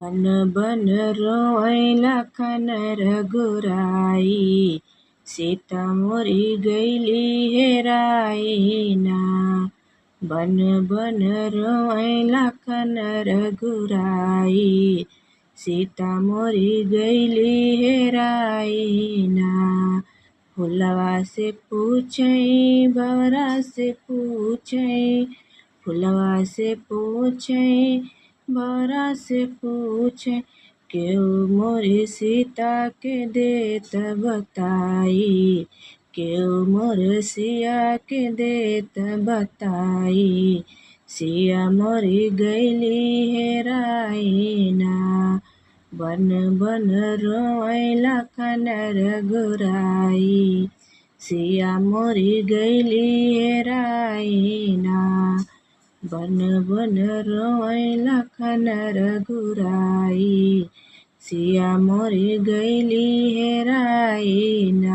बन बन रोए लखन रघुराई, सीता मोरी गईली हेराई ना। बन बन रोए लखन रघुराई, सीता मोरी गईली हेराई ना। फुलवा से पूछे बरा से पूछे, फुलवा से पूछे बरा से पूछे, क्यों मोरी सीता के देत बताई, क्यों मोर सिया के देत बताई, सिया मोरी गईली हेराई ना। बन बन रोए लखन रघुराई, सिया मोरी गईली हेराई ना। बन बन रोए लखन रघुराई, सिया मोरी गईली हेराई ना।